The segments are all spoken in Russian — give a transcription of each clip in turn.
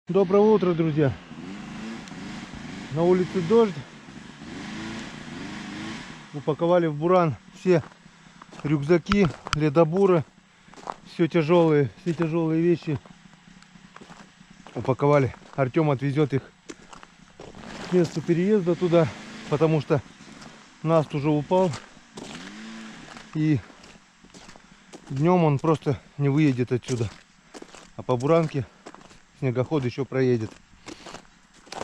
Доброе утро, друзья. На улице дождь. Упаковали в буран все рюкзаки, ледобуры, все тяжелые вещи. Упаковали. Артем отвезет их к месту переезда туда, потому что наст уже упал. И днем он просто не выедет отсюда. А по буранке снегоход еще проедет.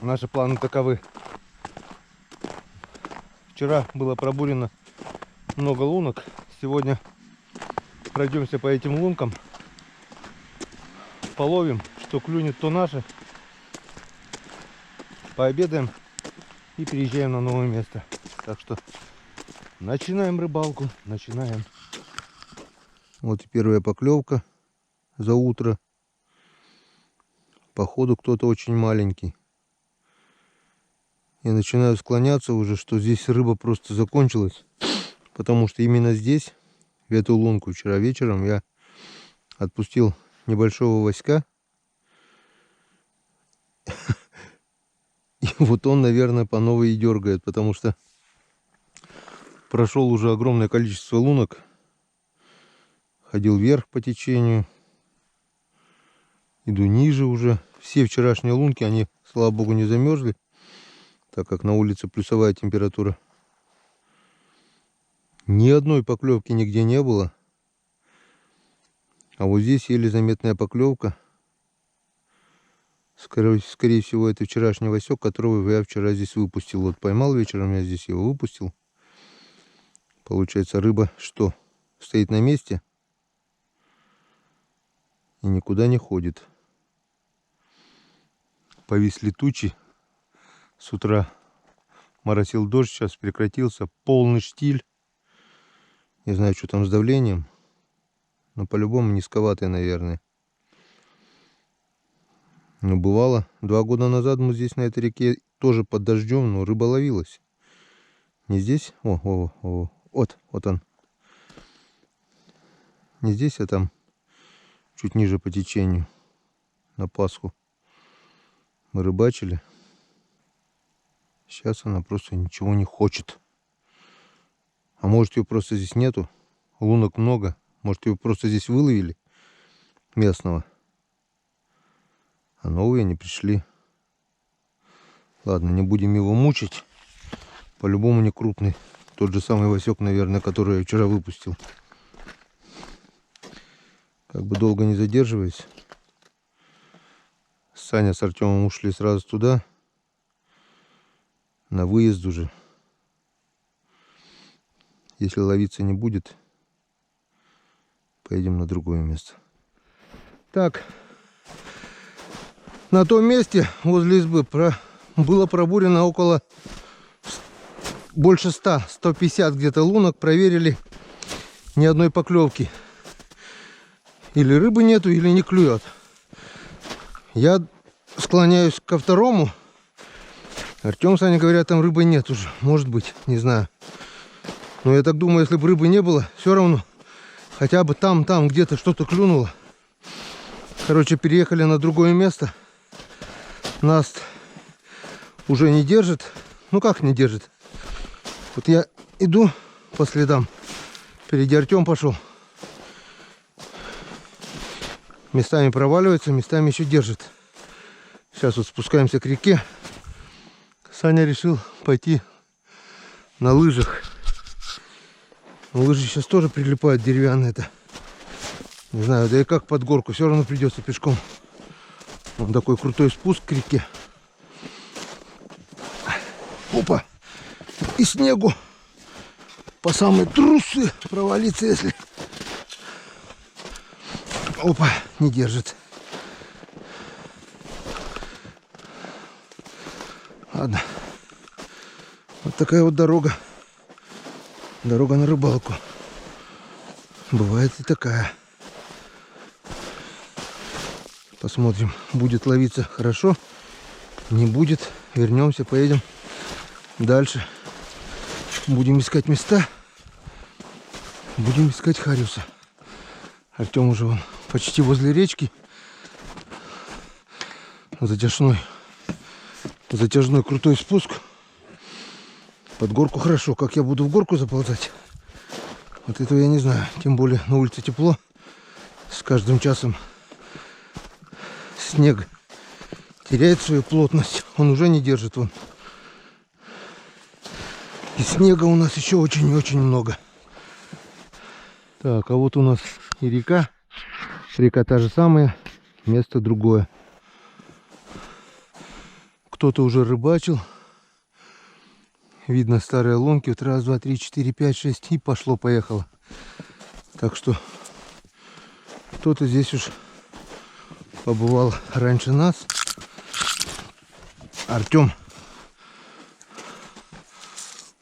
Наши планы таковы. Вчера было пробурено много лунок. Сегодня пройдемся по этим лункам. Половим, что клюнет, то наше. Пообедаем и переезжаем на новое место. Так что начинаем рыбалку. Начинаем. Вот и первая поклевка за утро. Походу кто-то очень маленький. Я начинаю склоняться уже, что здесь рыба просто закончилась. Потому что именно здесь, в эту лунку, вчера вечером я отпустил небольшого Васька. И вот он, наверное, по новой и дергает, потому что прошел уже огромное количество лунок. Ходил вверх по течению. Иду ниже уже. Все вчерашние лунки, они, слава богу, не замерзли, так как на улице плюсовая температура. Ни одной поклевки нигде не было. А вот здесь еле заметная поклевка. Скорее всего, это вчерашний Васек, которого я вчера здесь выпустил. Вот поймал вечером, я здесь его выпустил. Получается, рыба что? Стоит на месте и никуда не ходит. Повисли тучи. С утра моросил дождь, сейчас прекратился. Полный штиль. Не знаю, что там с давлением. Но по-любому низковатое, наверное. Но бывало, 2 года назад мы здесь на этой реке тоже под дождем, но рыба ловилась. Не здесь. Вот он. Не здесь, а там чуть ниже по течению. На Пасху мы рыбачили. Сейчас она просто ничего не хочет. А может, ее просто здесь нету. Лунок много. Может, ее просто здесь выловили местного. А новые не пришли. Ладно, не будем его мучить. По-любому не крупный. Тот же самый Васек, наверное, который я вчера выпустил. Как бы долго не задерживаясь. Саня с Артемом ушли сразу туда. На выезд уже. Если ловиться не будет, поедем на другое место. Так. На том месте, возле избы, было пробурено около больше 100-150 где-то лунок. Проверили, ни одной поклевки. Или рыбы нету, или не клюет. Я склоняюсь ко второму. Артем, Саня говорят, там рыбы нет уже. Может быть, не знаю. Но я так думаю, если бы рыбы не было, все равно хотя бы там где-то что-то клюнуло. Короче, переехали на другое место. Наст уже не держит. Ну как не держит? Вот я иду по следам. Впереди Артем пошел. Местами проваливается, местами еще держит. Сейчас вот спускаемся к реке. Саня решил пойти на лыжах. Лыжи сейчас тоже прилипают деревянные-то. Не знаю, да и как под горку. Все равно придется пешком. Вон такой крутой спуск к реке. Опа! И снегу по самые трусы провалиться, если... Опа! Не держит. Ладно. Вот такая вот дорога. Дорога на рыбалку. Бывает и такая. Посмотрим, будет ловиться хорошо. Не будет. Вернемся, поедем дальше. Будем искать места. Будем искать хариуса. Артем уже вон почти возле речки. затяжной крутой спуск. Под горку хорошо. Как я буду в горку заползать, вот этого я не знаю. Тем более на улице тепло. С каждым часом снег теряет свою плотность. Он уже не держит. Вон. И снега у нас еще очень и очень много. Так, а вот у нас и река. Река та же самая, место другое. Кто-то уже рыбачил. Видно старые лунки. Вот раз, два, три, четыре, пять, шесть. И пошло-поехало. Так что кто-то здесь уж побывал раньше нас. Артем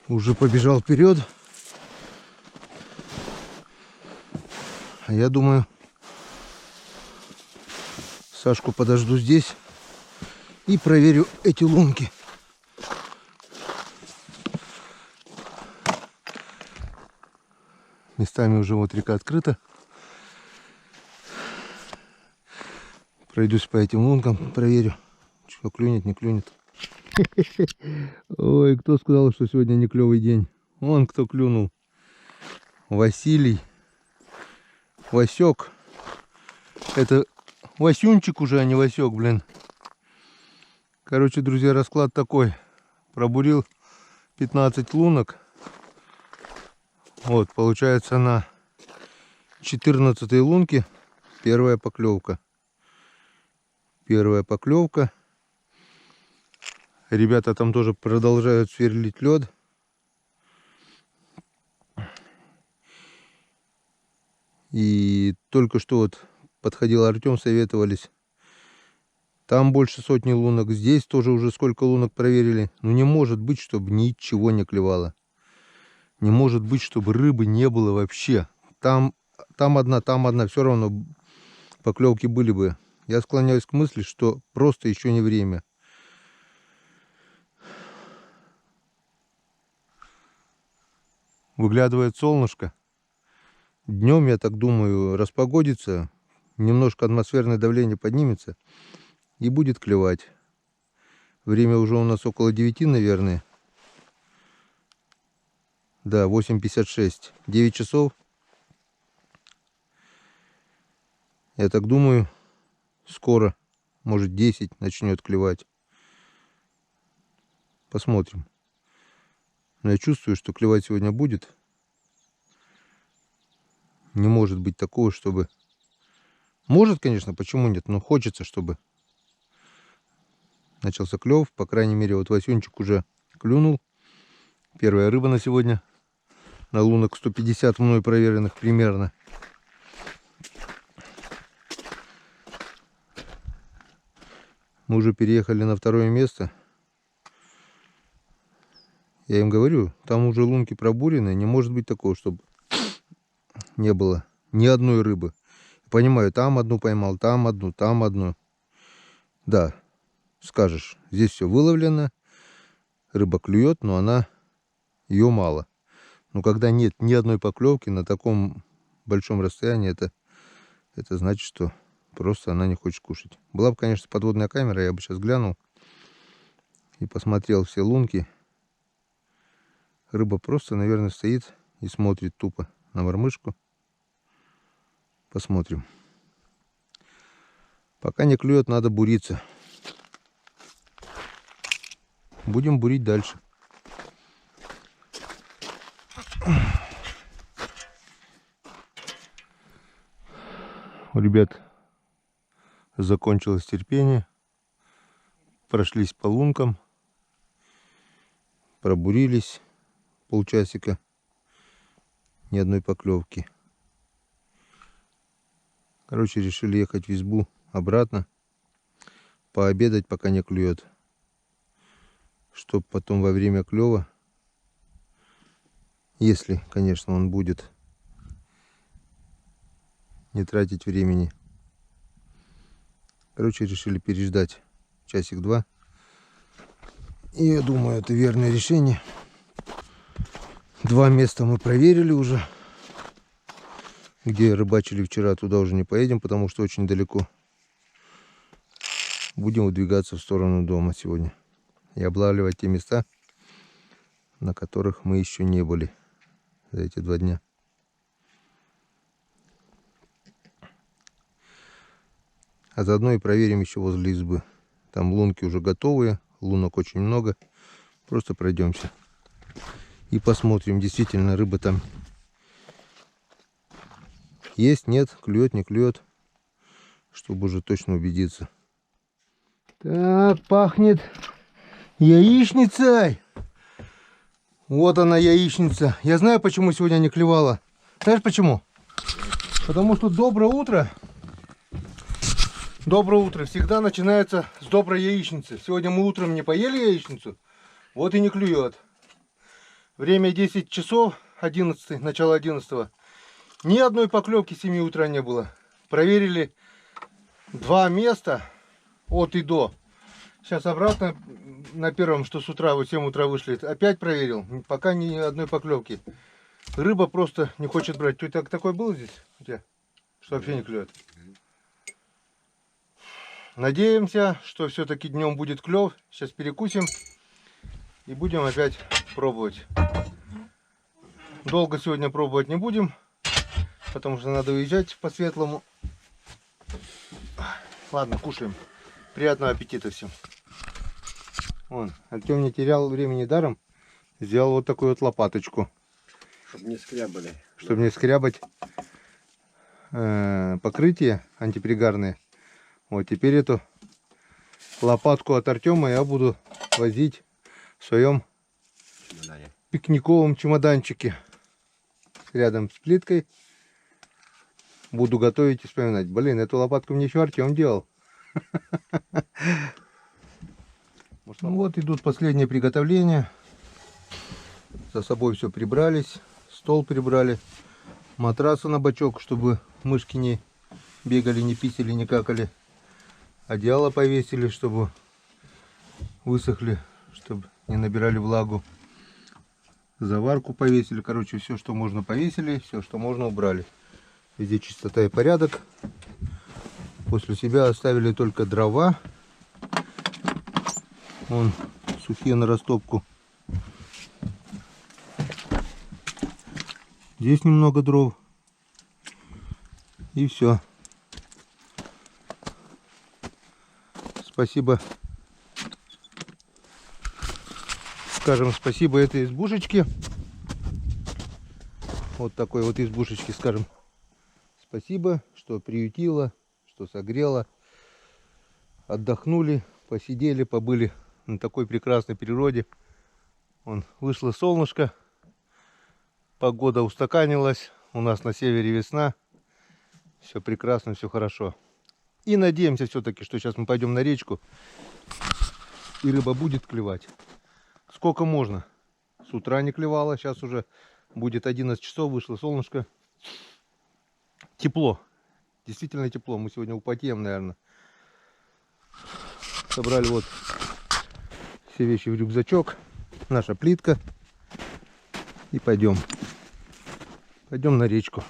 уже побежал вперед. А я думаю, Сашку подожду здесь и проверю эти лунки. Местами уже вот река открыта. Пройдусь по этим лункам, проверю, что клюнет, не клюнет. Ой, кто сказал, что сегодня не клевый день? Вон кто клюнул. Василий. Васек. Это Васюнчик уже, а не Васек, блин. Короче, друзья, расклад такой. Пробурил 15 лунок. Вот, получается, на 14-й лунке первая поклевка. Первая поклевка. Ребята там тоже продолжают сверлить лед. И только что вот подходил Артем, советовались. Там больше сотни лунок. Здесь тоже уже сколько лунок проверили. Но не может быть, чтобы ничего не клевало. Не может быть, чтобы рыбы не было вообще. Там одна. Все равно поклевки были бы. Я склоняюсь к мысли, что просто еще не время. Выглядывает солнышко. Днем, я так думаю, распогодится. Немножко атмосферное давление поднимется. И будет клевать. Время уже у нас около 9, наверное. Да, 8:56. 9 часов. Я так думаю, скоро, может 10, начнет клевать. Посмотрим. Но я чувствую, что клевать сегодня будет. Не может быть такого, чтобы... Может, конечно, почему нет, но хочется, чтобы начался клев. По крайней мере, вот Васюнчик уже клюнул. Первая рыба на сегодня. На лунок 150 мной проверенных примерно. Мы уже переехали на второе место. Я им говорю, там уже лунки пробурены. Не может быть такого, чтобы не было ни одной рыбы. Понимаю, там одну поймал, там одну. Да, скажешь, здесь все выловлено. Рыба клюет, но ее мало. Но когда нет ни одной поклевки на таком большом расстоянии, это значит, что просто она не хочет кушать. Была бы, конечно, подводная камера, я бы сейчас глянул и посмотрел все лунки. Рыба просто, наверное, стоит и смотрит тупо на мормышку. Посмотрим. Пока не клюет, надо буриться. Будем бурить дальше. У ребят закончилось терпение. Прошлись по лункам. Пробурились полчасика. Ни одной поклевки. Короче, решили ехать в избу обратно. Пообедать, пока не клюет. Чтоб потом во время клёва, если, конечно, он будет, не тратить времени. Короче, решили переждать часик-два. И я думаю, это верное решение. 2 места мы проверили уже. Где рыбачили вчера, туда уже не поедем, потому что очень далеко. будем выдвигаться в сторону дома сегодня и облавливать те места, на которых мы еще не были за эти 2 дня. А заодно и проверим еще возле избы. Там лунки уже готовые, лунок очень много. Просто пройдемся и посмотрим, действительно рыба там есть, нет, клюет, не клюет, чтобы уже точно убедиться. Так, пахнет яичницей. Вот она, яичница. Я знаю, почему сегодня не клевала. Знаешь почему? Потому что доброе утро. Доброе утро всегда начинается с доброй яичницы. Сегодня мы утром не поели яичницу, вот и не клюет. Время 10 часов, 11, начало 11. Ни одной поклевки с 7 утра не было. Проверили 2 места от и до. Сейчас обратно на первом, что с утра, вот 7 утра вышли, опять проверил. Пока ни одной поклевки. Рыба просто не хочет брать. Ты такой был здесь у тебя, что вообще не клюет? Надеемся, что все-таки днем будет клев. Сейчас перекусим и будем опять пробовать. Долго сегодня пробовать не будем, потому что надо уезжать по-светлому. Ладно, кушаем. Приятного аппетита всем. Вон, Артем не терял времени даром. Сделал вот такую вот лопаточку. Чтобы не скрябали. Чтобы не скрябать покрытие антипригарное. Вот теперь эту лопатку от Артема я буду возить в своем пикниковом чемоданчике. Рядом с плиткой. Буду готовить и вспоминать. Блин, эту лопатку мне еще Артем делал. Ну вот идут последние приготовления. За собой все прибрались. Стол прибрали. Матрасы на бочок, чтобы мышки не бегали, не писали, не какали. Одеяло повесили, чтобы высохли, чтобы не набирали влагу. Заварку повесили. Короче, все, что можно, повесили. Все, что можно, убрали. Везде чистота и порядок. После себя оставили только дрова. Вон, сухие на растопку. Здесь немного дров. И все. Спасибо. Скажем спасибо этой избушечке. Вот такой вот избушечке, скажем спасибо, что приютила, что согрела. Отдохнули, посидели, побыли на такой прекрасной природе. Вон, вышло солнышко. Погода устаканилась. У нас на севере весна. Все прекрасно, все хорошо. И надеемся все-таки, что сейчас мы пойдем на речку. И рыба будет клевать. Сколько можно. С утра не клевала. Сейчас уже будет 11 часов. Вышло солнышко. Тепло. Действительно тепло. Мы сегодня употеем, наверное. Собрали вот все вещи в рюкзачок. Наша плитка. И пойдем. Пойдем на речку.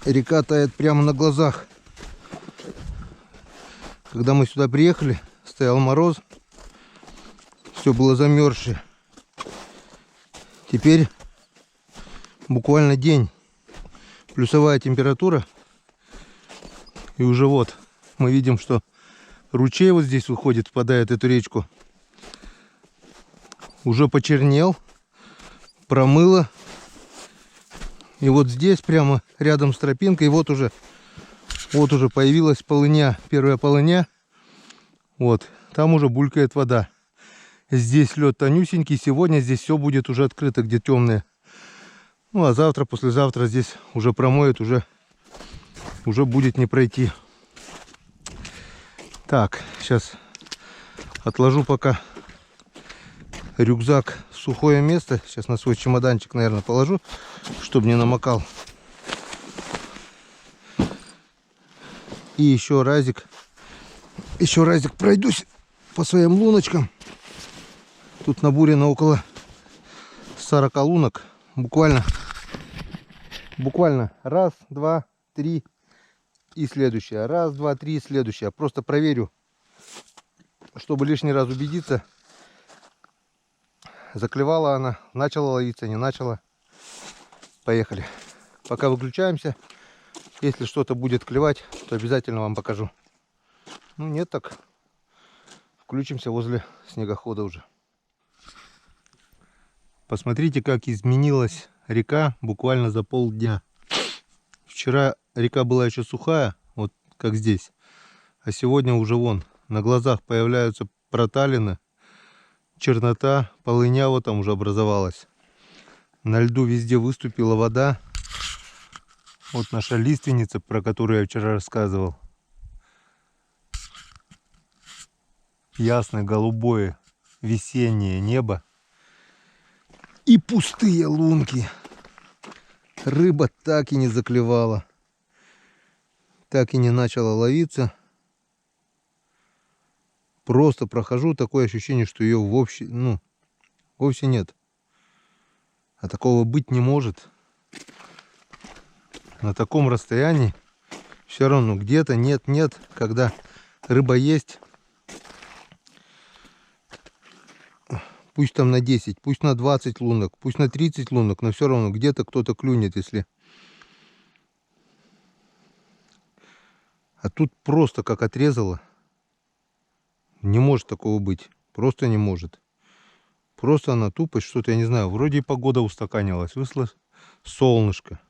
Река тает прямо на глазах. Когда мы сюда приехали, стоял мороз. Все было замерзшее. Теперь буквально день. Плюсовая температура. И уже вот мы видим, что ручей вот здесь выходит, впадает в эту речку. Уже почернел. Промыло. И вот здесь, прямо рядом с тропинкой, вот уже появилась полыня, первая полыня. Вот, там уже булькает вода. Здесь лед тонюсенький, сегодня здесь все будет уже открыто, где темное. Ну, а завтра, послезавтра здесь уже промоет, уже будет не пройти. Так, сейчас отложу пока рюкзак в сухое место. Сейчас на свой чемоданчик, наверное, положу, чтобы не намокал. И еще разик пройдусь по своим луночкам. Тут набурено около 40 лунок. Буквально Буквально раз, два, три и следующая. Раз, два, три и следующая. Просто проверю, чтобы лишний раз убедиться, заклевала она, начала ловиться, не начала. Поехали. Пока выключаемся. Если что-то будет клевать, то обязательно вам покажу. Ну нет, так включимся возле снегохода уже. Посмотрите, как изменилась река буквально за полдня. Вчера река была еще сухая, вот как здесь. А сегодня уже вон, на глазах появляются проталины, чернота, полыня вот там уже образовалась. На льду везде выступила вода. Вот наша лиственница, про которую я вчера рассказывал. Ясное голубое весеннее небо. И пустые лунки. Рыба так и не заклевала. Так и не начала ловиться. Просто прохожу, такое ощущение, что ее вовсе нет. А такого быть не может. На таком расстоянии все равно где-то нет, когда рыба есть. Пусть там на 10, пусть на 20 лунок, пусть на 30 лунок, но все равно где-то кто-то клюнет, если... А тут просто как отрезало. Не может такого быть. Просто не может. Просто она тупость, что-то, я не знаю, вроде и погода устаканилась. Вышло солнышко.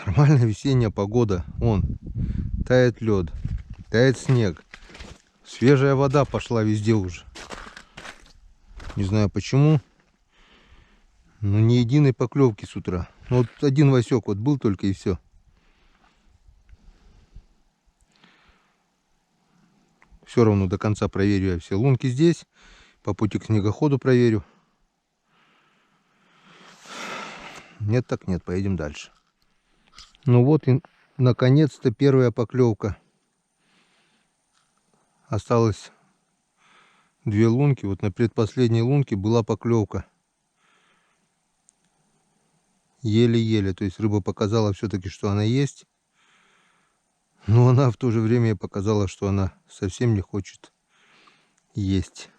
Нормальная весенняя погода. Вон, тает лед, тает снег. Свежая вода пошла везде уже. Не знаю почему. Но ни единой поклевки с утра. Ну, вот один Васек вот был только и все. Все равно до конца проверю я все лунки здесь. По пути к снегоходу проверю. Нет, так нет. Поедем дальше. Ну вот и наконец-то первая поклевка. Осталось 2 лунки. Вот на предпоследней лунке была поклевка. Еле-еле. То есть рыба показала все-таки, что она есть. Но она в то же время показала, что она совсем не хочет есть.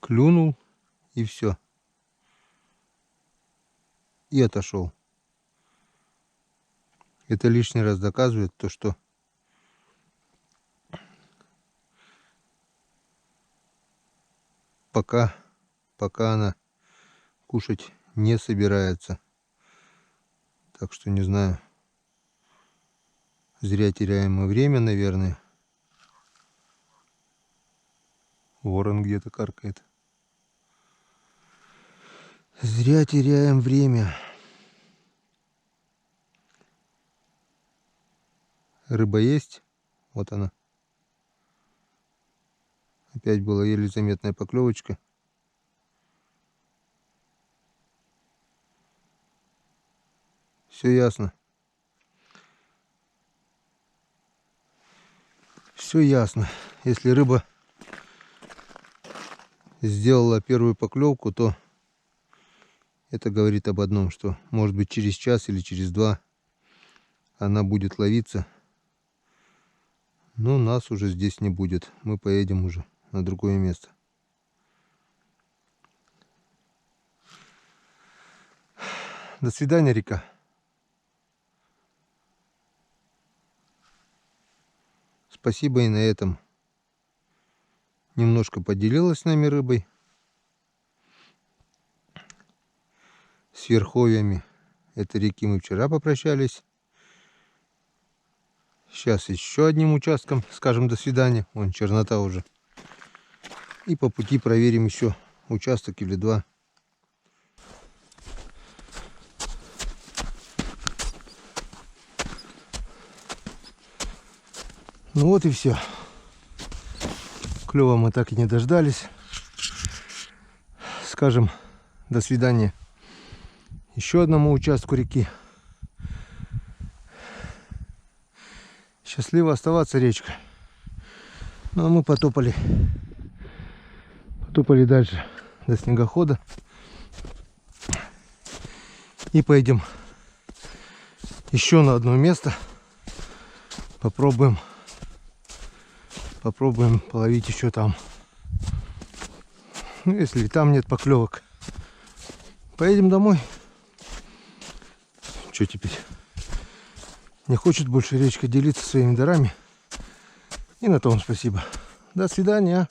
Клюнул и все. И отошел. Это лишний раз доказывает то, что пока она кушать не собирается. Так что не знаю. Зря теряем мы время, наверное. Ворон где-то каркает. Зря теряем время. Рыба есть. Вот она. Опять была еле заметная поклевочка. Все ясно. Все ясно. Если рыба сделала первую поклевку, то это говорит об одном, что может быть через час или через 2 она будет ловиться. Но нас уже здесь не будет. Мы поедем уже на другое место. До свидания, река. Спасибо и на этом. Немножко поделилась с нами рыбой. С верховьями этой реки мы вчера попрощались. Сейчас еще одним участком скажем до свидания. Вон чернота уже. И по пути проверим еще участок или 2. Ну вот и все. Клёва мы так и не дождались. Скажем до свидания еще одному участку реки. Счастливо оставаться, речка. Ну а мы потопали дальше до снегохода. И поедем еще на одно место. Попробуем половить еще там. Ну, если и там нет поклевок, поедем домой. Что теперь? Не хочет больше речка делиться своими дарами. И на том спасибо. До свидания.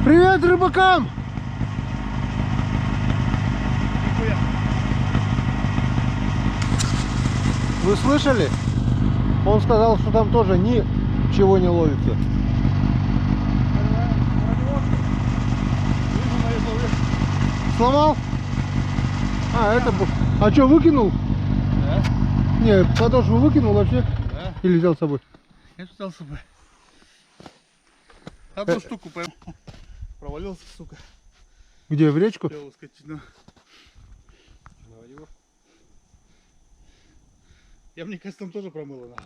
Привет рыбакам! Вы слышали? Он сказал, что там тоже ничего не ловится. Сломал? А, это... А что, выкинул? Да. Не, подошву выкинул вообще? Да. Или взял с собой? Я взял с собой. Одну штуку поймал. Провалился, сука. Где, в речку? Делал скотину. Я, мне кажется, там тоже промыло надо.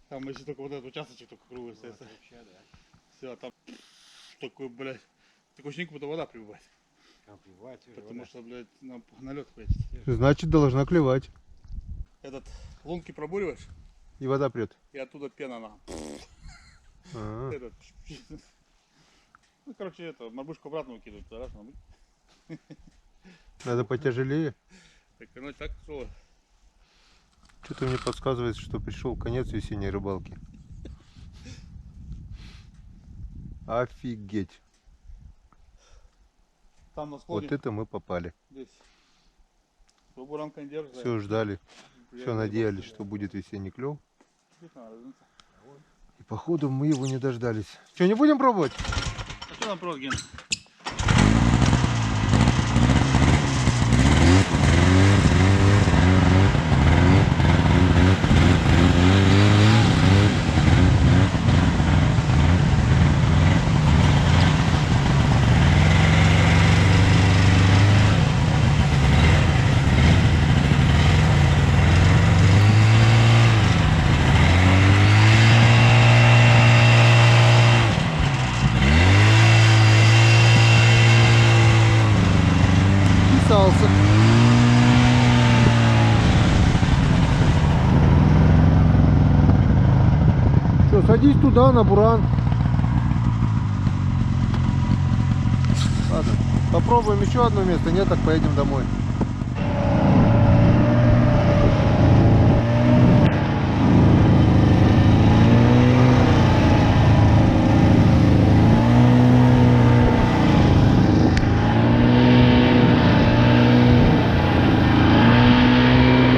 Там если только вот этот участочек только круглый остается. Да. Все, а там такой, блядь. Такое ощущение, как будто вода прибывает. Потому что, блядь, нам на лед хватит. Значит, должна клевать. Этот лунки пробуриваешь, И вода прет. и оттуда пена на. А-а. Этот. Ну, короче, это, морбушку обратно выкидывают. Раз, Надо потяжелее. так, ну так что. Что-то мне подсказывает, что пришел конец весенней рыбалки. Офигеть. Там на склоне. Вот это мы попали. Здесь. Буранка не держит. Все ждали. Все надеялись, что будет весенний клев. И походу мы его не дождались. Что, не будем пробовать? А что нам просто, Ген? Писался. Что, садись туда, на буран. Ладно, попробуем еще одно место. Нет, так поедем домой.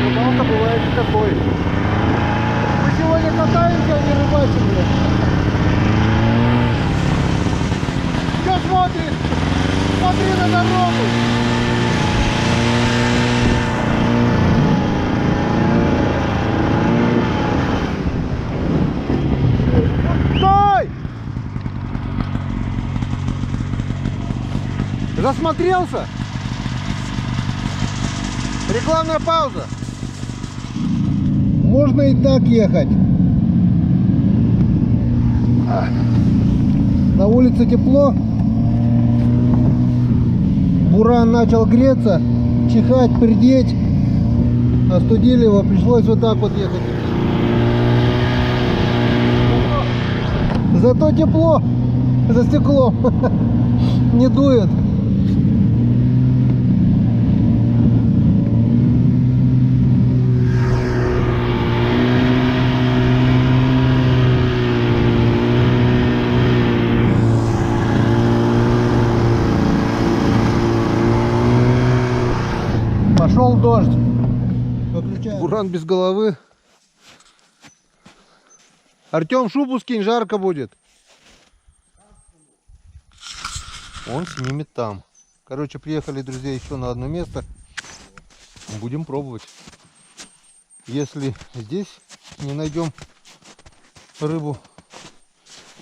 Рыбалка бывает и такой. Мы сегодня катаемся, а не рыбачим, блядь. Что смотришь? Смотри на дорогу. Стой! Засмотрелся? Рекламная пауза. Можно и так ехать. На улице тепло. Буран начал греться, чихать, пердеть. Остудили его, пришлось вот так вот ехать. Зато тепло за стеклом. Не дует. Пошел дождь. Выключаем. Буран без головы. Артем, шубу скинь, жарко будет. Он снимет там. Короче, приехали, друзья, еще на одно место. Будем пробовать. Если здесь не найдем рыбу,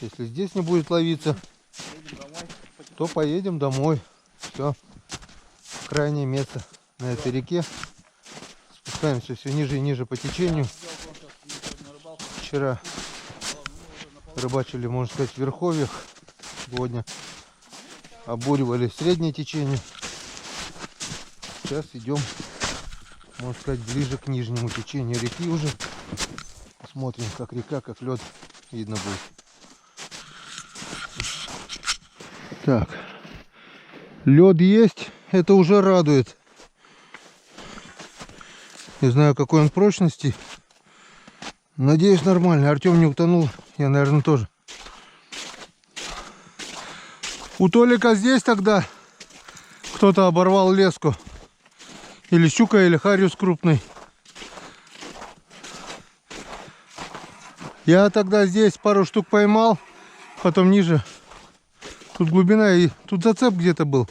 если здесь не будет ловиться, то поедем домой. Все. Крайнее место на этой реке. Спускаемся все ниже и ниже по течению. Вчера рыбачили, можно сказать, в верховьях. Сегодня обуривали среднее течение. Сейчас идем, можно сказать, ближе к нижнему течению реки уже. Посмотрим, как река, как лед видно будет. Так, лед есть, это уже радует. Не знаю, какой он прочности. Надеюсь, нормально. Артем не утонул, я, наверное, тоже. У Толика здесь тогда кто-то оборвал леску. Или щука, или хариус крупный. Я тогда здесь пару штук поймал, потом ниже. Тут глубина, и тут зацеп где-то был.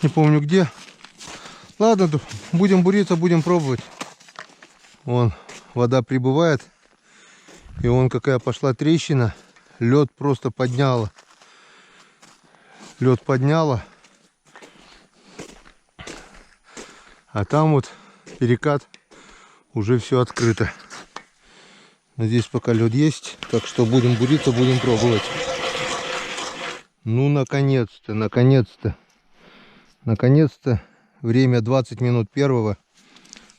Не помню где. Ладно, будем буриться, будем пробовать. Вон, вода прибывает. И вон какая пошла трещина. Лед просто подняло. Лед подняло. А там вот перекат. Уже все открыто. Но здесь пока лед есть. Так что будем буриться, будем пробовать. Ну, наконец-то, наконец-то. Наконец-то. Время 20 минут первого.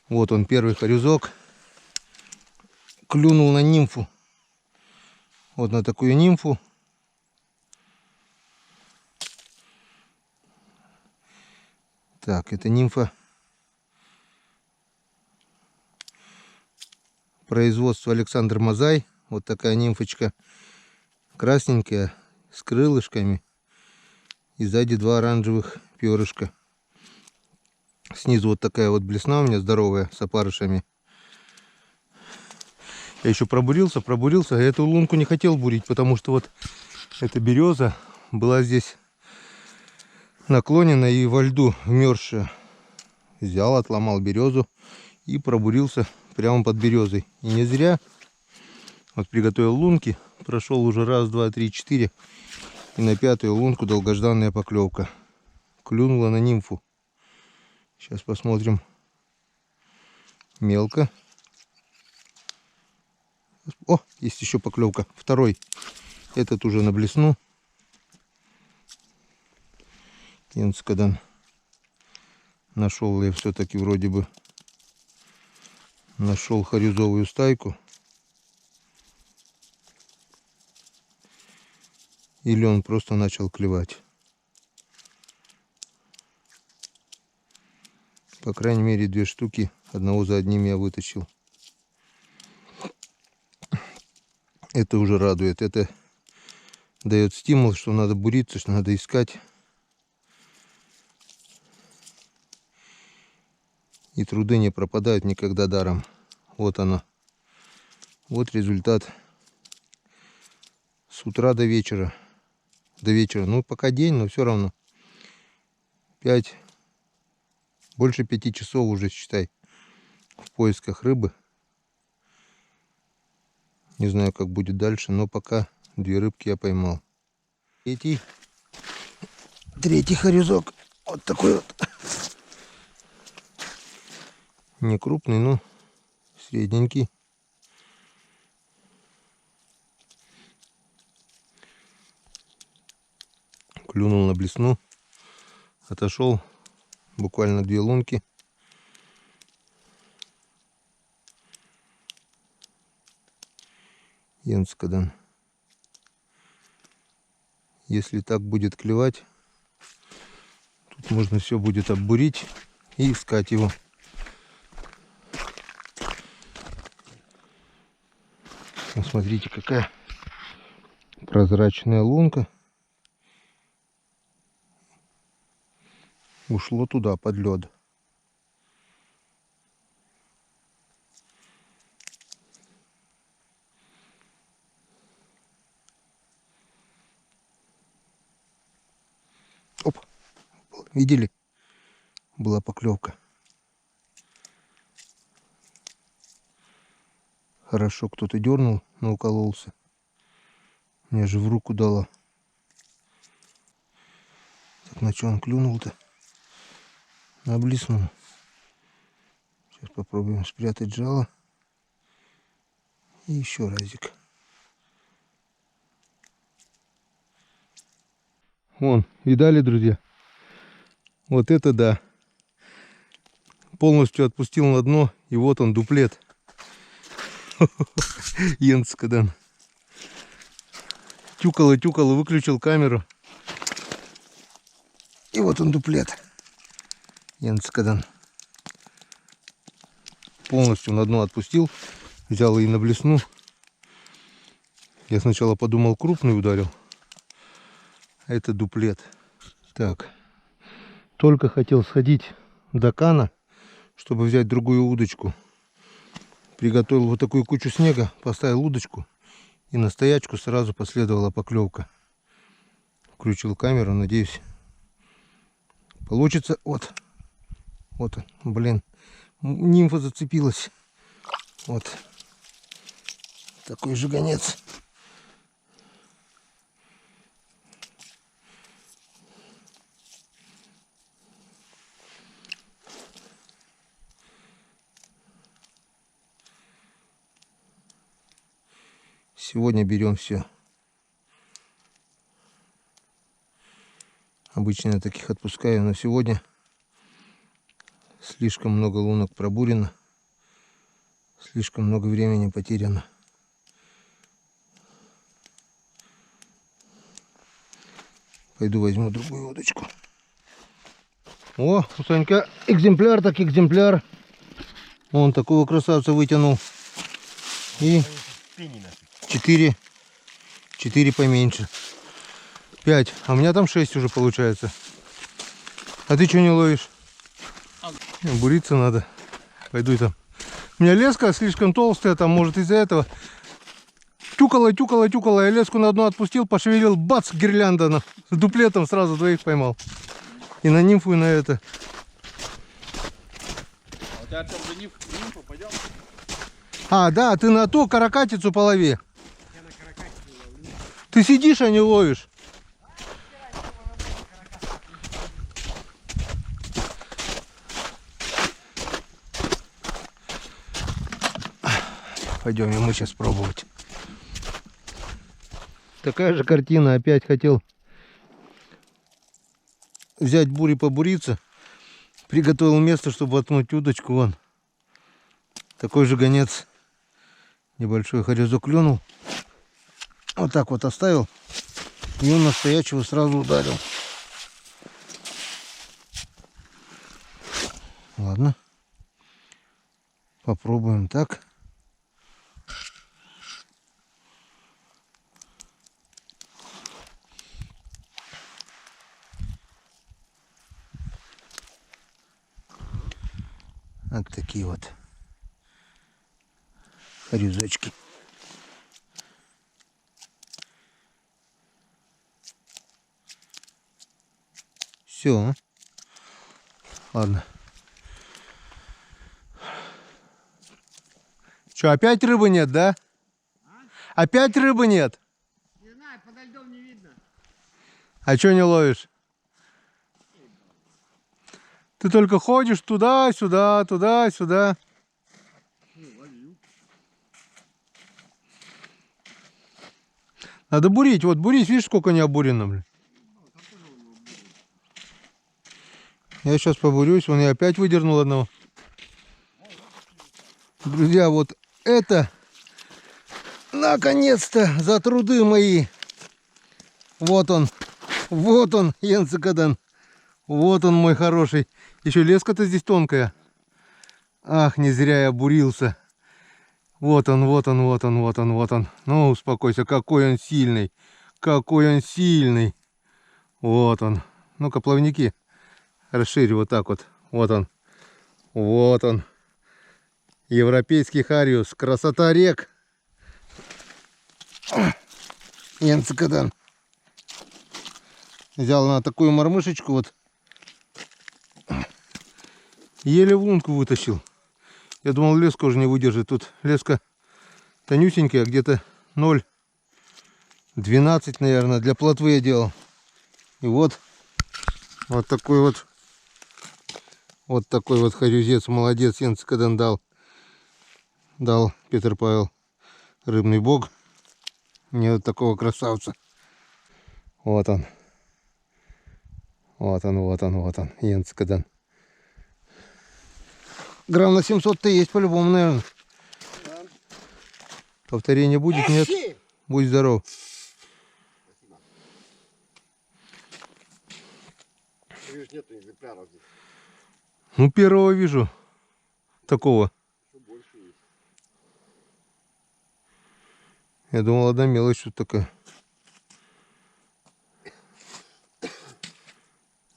Вот он, первый хорюзок. Клюнул на нимфу. Вот на такую нимфу. Так, это нимфа. Производство Александр Мазай. Вот такая нимфочка. Красненькая, с крылышками. И сзади два оранжевых перышка. Снизу вот такая вот блесна у меня здоровая, с опарышами. Я еще пробурился. А эту лунку не хотел бурить, потому что вот эта береза была здесь наклонена и во льду вмерзшая. Взял, отломал березу и пробурился прямо под березой. И не зря. Вот приготовил лунки. Прошел уже раз, два, три, четыре. И на пятую лунку долгожданная поклевка. Клюнула на нимфу. Сейчас посмотрим. Мелко. О, есть еще поклевка. Второй. Этот уже на блесну. Когда нашел я все-таки вроде бы. Нашел хорюзовую стайку. Или он просто начал клевать. По крайней мере, две штуки. Одного за одним я вытащил. Это уже радует. Это дает стимул, что надо буриться, что надо искать. И труды не пропадают никогда даром. Вот оно. Вот результат. С утра до вечера. До вечера. Ну, пока день, но все равно. 5. Больше 5 часов уже, считай. В поисках рыбы. Не знаю, как будет дальше, но пока две рыбки я поймал. Третий хорюзок. Вот такой вот. Не крупный, но средненький. Клюнул на блесну. Отошел Буквально 2 лунки. Енскадан. Если так будет клевать, тут можно все будет оббурить и искать его. Смотрите, какая прозрачная лунка. Ушло туда, под лед. Оп! Видели? Была поклевка. Хорошо кто-то дернул, но укололся. Мне же в руку дало. Так, на что он клюнул-то? На блесну. Сейчас попробуем спрятать жало. И еще разик. Вон, видали, друзья? Вот это да. Полностью отпустил на дно. И вот он, дуплет. Енскадан. Тюкало, выключил камеру. И вот он, дуплет. Енскадан. Полностью на дно отпустил. Взял и на блесну. Я сначала подумал, крупный ударил. А это дуплет. Так. Только хотел сходить до кана, чтобы взять другую удочку. Приготовил вот такую кучу снега, поставил удочку. И на стоячку сразу последовала поклевка. Включил камеру, надеюсь, получится. Вот. Вот он, блин. Нимфа зацепилась. Вот. Такой жиганец. Сегодня берем все. Обычно я таких отпускаю, но сегодня слишком много лунок пробурено. Слишком много времени потеряно. Пойду возьму другую удочку. О, у Санька экземпляр, так экземпляр. Он такого красавца вытянул. И 4 поменьше. 5. А у меня там 6 уже получается. А ты что не ловишь? Буриться надо. Пойду там. У меня леска слишком толстая, там может из-за этого. Тюкало. Я леску на дно отпустил, пошевелил, бац, гирлянда. С дуплетом сразу 2 поймал. И на нимфу, и на это. А у тебя там за нимфу пойдем? А, да, ты на ту каракатицу полови. Ты сидишь, а не ловишь. Пойдем и мы сейчас пробовать. Такая же картина. Опять хотел взять бури, побуриться. Приготовил место, чтобы воткнуть удочку. Вон. Такой же гонец. Небольшой хорезок клюнул. Вот так вот оставил. И он настоящего сразу ударил. Ладно. Попробуем так. Вот такие вот хорезочки. Все. Ладно. Что, опять рыбы нет, да? Опять рыбы нет? Не знаю, подо льдом не видно. А что не ловишь? Ты только ходишь туда-сюда, туда-сюда. Надо бурить. Вот бурить, видишь, сколько не обурено, блин. Я сейчас побурюсь, вон я опять выдернул одного. Друзья, вот это наконец-то за труды мои. Вот он, Янцикадан. Вот он, мой хороший. Еще леска-то здесь тонкая. Ах, не зря я бурился. Вот он. Ну, успокойся, какой он сильный. Какой он сильный. Вот он. Ну-ка, плавники. Расширь вот так вот. Вот он. Вот он. Европейский хариус. Красота рек. Янцикадан. Взял на такую мормышечку вот. Еле в лунку вытащил. Я думал, леска уже не выдержит. Тут леска тонюсенькая, где-то 0,12, наверное. Для плотвы я делал. И вот такой вот. Вот такой вот харюзец. Молодец, Янцикадан дал. Дал Петр Павел, рыбный бог. Мне вот такого красавца. Вот он. Вот он. Янцикадан. Грамм на 700-то есть по-любому, наверное. Повторения будет? Нет? Будь здоров. Нету экземпляров здесь. Ну, первого вижу. Такого. Я думал, одна мелочь что-то такая.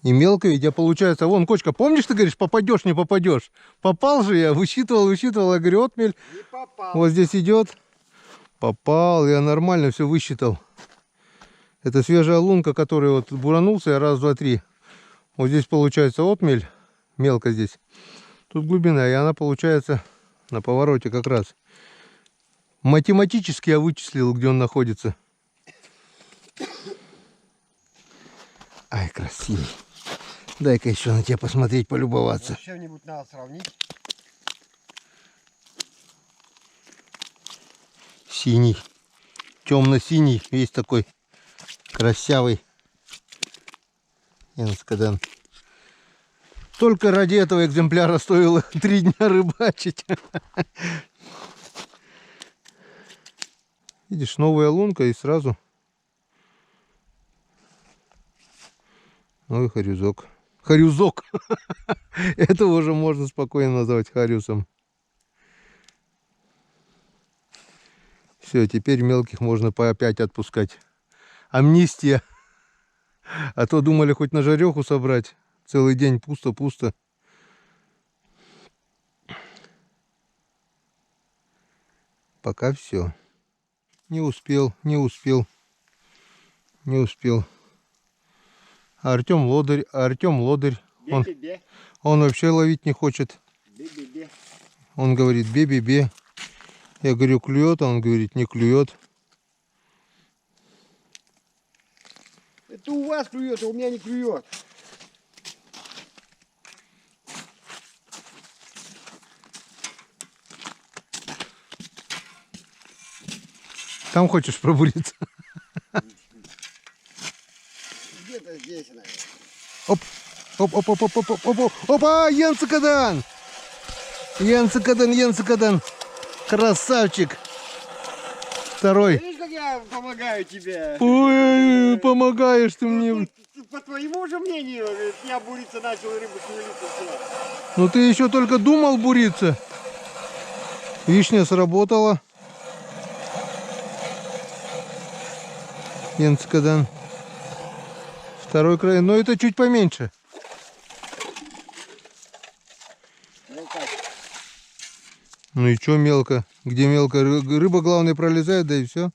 И мелко ведь, а получается, вон, Кочка, помнишь, ты говоришь, попадешь, не попадешь? Попал же я, высчитывал, я говорю, отмель. Не попал. Вот здесь идет. Попал, я нормально все высчитал. Это свежая лунка, которая вот буранулся, я раз, два, три. Вот здесь получается отмель, мелко здесь. Тут глубина, и она получается на повороте как раз. Математически я вычислил, где он находится. Ай, красивый. Дай-ка еще на тебя посмотреть, полюбоваться. С чем-нибудь надо сравнить. Синий. Темно-синий. Весь такой красивый. Янцикадан. Только ради этого экземпляра стоило 3 дня рыбачить. Видишь, новая лунка и сразу. Ну и харюзок. Харюзок. Это уже можно спокойно назвать харюсом. Все, теперь мелких можно по опять отпускать. Амнистия. А то думали хоть на жареху собрать. Целый день пусто-пусто. Пока все. Не успел. А Артем лодырь. Он вообще ловить не хочет. Бе-бе-бе. Он говорит бе-бе-бе. Я говорю, клюет, а он говорит, не клюет. Это у вас клюет, а у меня не клюет. Там хочешь пробуриться? Где-то здесь, наверное. Опа, Янцикадан! Янцикадан. Красавчик. Второй. Видишь, как я помогаю тебе? Ой, помогаешь ты мне. По твоему же мнению, я буриться начал, рыбу шевелиться, все. Ну ты еще только думал буриться. Вишня сработала. Янцикадан. Второй край, но это чуть поменьше. Ну как? Ну и что мелко? Где мелко? Рыба, главное, пролезает, да и все.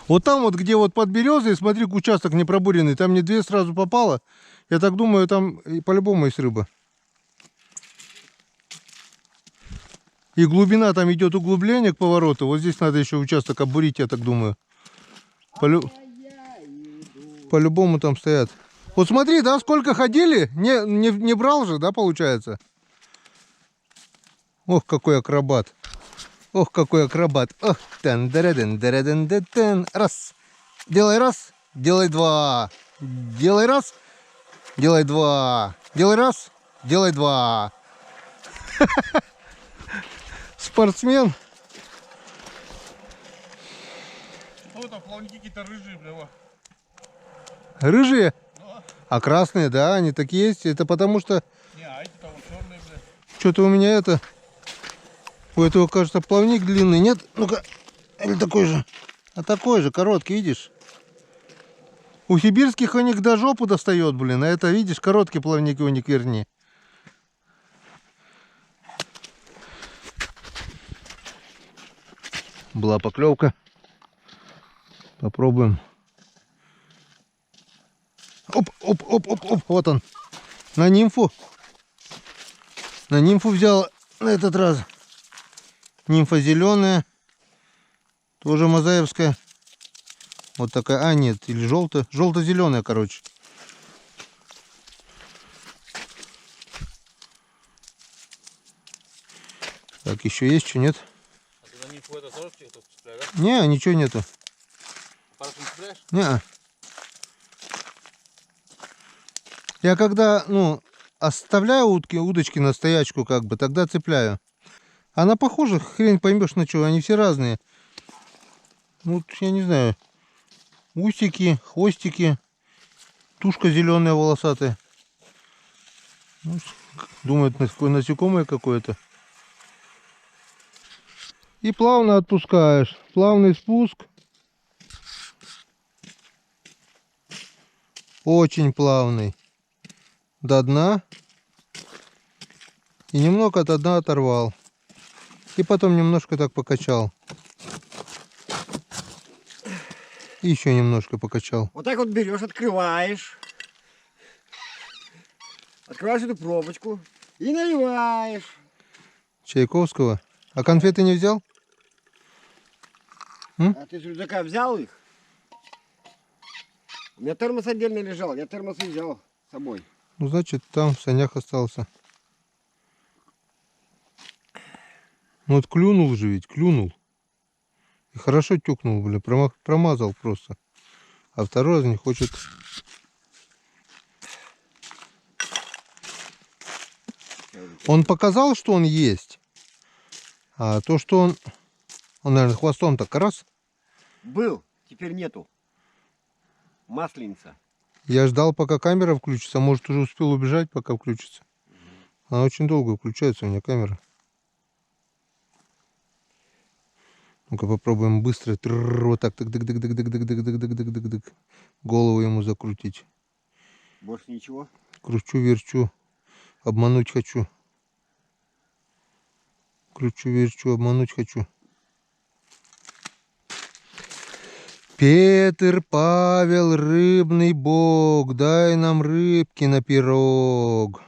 Вот там вот, где вот под березой, смотри, участок не пробуренный, там мне 2 сразу попало. Я так думаю, там по-любому есть рыба. И глубина, там идет углубление к повороту. Вот здесь надо еще участок обурить, я так думаю. По-любому там стоят. Вот смотри, да, сколько ходили, не брал же, да, получается? Ох, какой акробат. Ох, какой акробат. Ох, раз. Делай 2. Делай раз. Делай два. Делай раз, делай два. Спортсмен. Что там, плавники какие-то рыжие, бля, во. Рыжие? А красные, да, они такие есть. Это потому что Не, а эти там черные, бля. что-то у меня это... У этого, кажется, плавник длинный. Нет? Ну-ка. Или такой же? А такой же, короткий, видишь? У сибирских у них до жопы достает, блин. А это, видишь, короткий плавник у них вернее. Была поклевка. Попробуем. Оп, оп, оп, оп, оп. Вот он. На нимфу. На нимфу взял на этот раз. Нимфа зеленая. Тоже мозаевская. Вот такая. А, нет, или желтая. Желто-зеленая, короче. Так, еще есть, что нет? А ты на них это тоже что-то цепляешь, да? Не, ничего нету. Пару не цепляешь? Не. Я когда, ну, оставляю удочки на стоячку, как бы, тогда цепляю. Она похожа, хрень поймешь на что, они все разные. Ну, я не знаю. Усики, хвостики, тушка зеленая волосатая. Ну, думают, такое насекомое какое-то. И плавно отпускаешь. Плавный спуск. Очень плавный. До дна. И немного от дна оторвал. И потом немножко так покачал. И еще немножко покачал. Вот так вот берешь, открываешь. Открываешь эту пробочку и наливаешь. Чайковского. А конфеты не взял? А ты с рюкзака взял их? У меня термос отдельно лежал, я термос и взял с собой. Ну, значит, там в санях остался. Ну, вот клюнул же ведь, клюнул. И хорошо тюкнул, блин, промазал просто. А второй раз не хочет. Он показал, что он есть. А то, что он, наверное, хвостом так раз. Был, теперь нету. Масленица. Я ждал, пока камера включится. Может, уже успел убежать, пока включится. Она очень долго включается, у меня камера. Ну-ка попробуем быстро. Вот так. Голову ему закрутить. Больше ничего. Кручу, верчу. Обмануть хочу. Кручу, верчу, обмануть хочу. Петр Павел, рыбный бог, дай нам рыбки на пирог.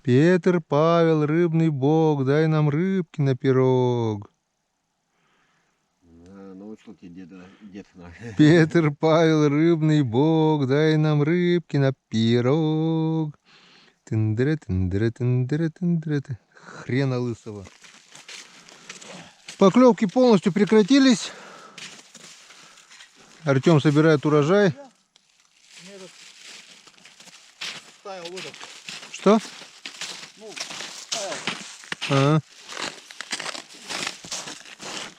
Петр Павел, рыбный бог, дай нам рыбки на пирог. Научил тебе дед. Петр Павел, рыбный бог, дай нам рыбки на пирог. Тындыры. Хрена лысого. Поклевки полностью прекратились. Артем собирает урожай. Ставил в этот. Что? Ну, ставил. А.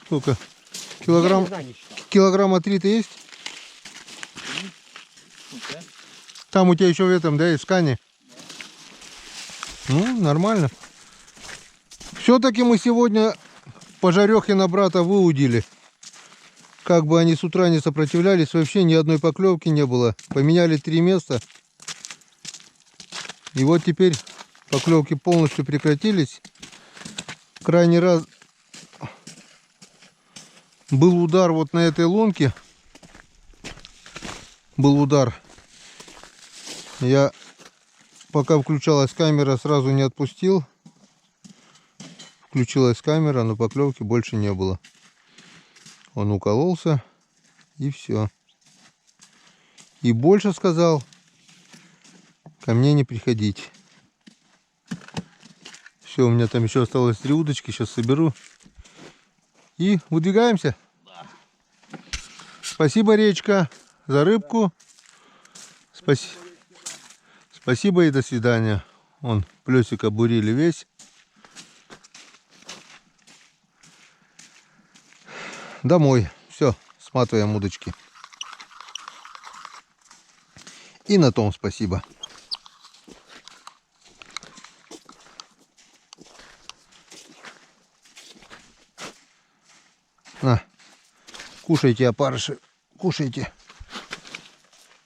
Сколько? Килограмм? Килограмма 3-то есть? Там у тебя еще в этом, да, и в скане. Ну, нормально. Все-таки мы сегодня Пожарехина брата выудили. Как бы они с утра не сопротивлялись, вообще ни одной поклевки не было. Поменяли 3 места. И вот теперь поклевки полностью прекратились. Крайний раз был удар вот на этой лунке. Был удар. Я, пока включалась камера, сразу не отпустил. Включилась камера, но поклевки больше не было. Он укололся, и все. И больше сказал, ко мне не приходить. Все, у меня там еще осталось 3 удочки, сейчас соберу. И выдвигаемся. Спасибо, речка, за рыбку. Спасибо и до свидания. Вон, плесик обурили весь. Домой. Все, сматываем удочки. И на том спасибо. На, кушайте, опарыши, кушайте.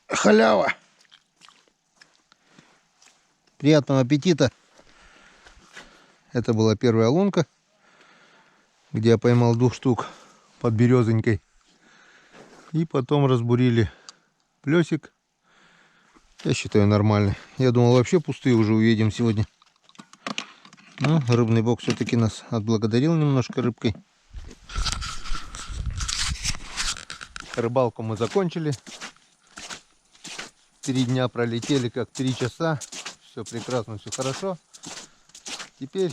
Халява. Приятного аппетита. Это была первая лунка, где я поймал 2 штук под березонькой. И потом разбурили плесик. Я считаю нормальный. Я думал, вообще пустые уже увидим сегодня. Но рыбный бог все-таки нас отблагодарил немножко рыбкой. Рыбалку мы закончили. 3 дня пролетели как 3 часа. Все прекрасно, все хорошо. Теперь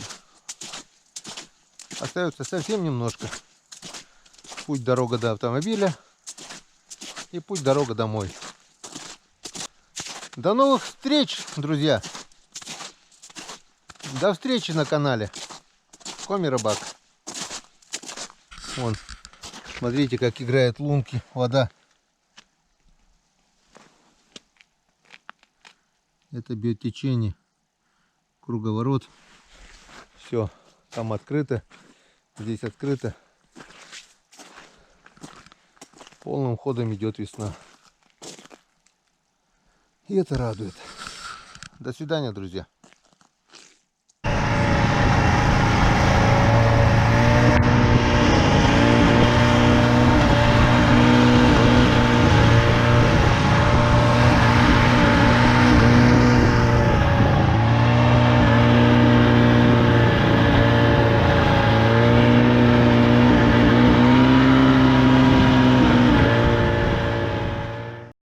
остается совсем немножко. Путь дорога до автомобиля и путь дорога домой. До новых встреч, друзья! До встречи на канале Коми Рыбак. Вон, смотрите, как играет лунки, вода. Это бьет течение, круговорот. Все, там открыто, здесь открыто. Полным ходом идет весна. И это радует. До свидания, друзья.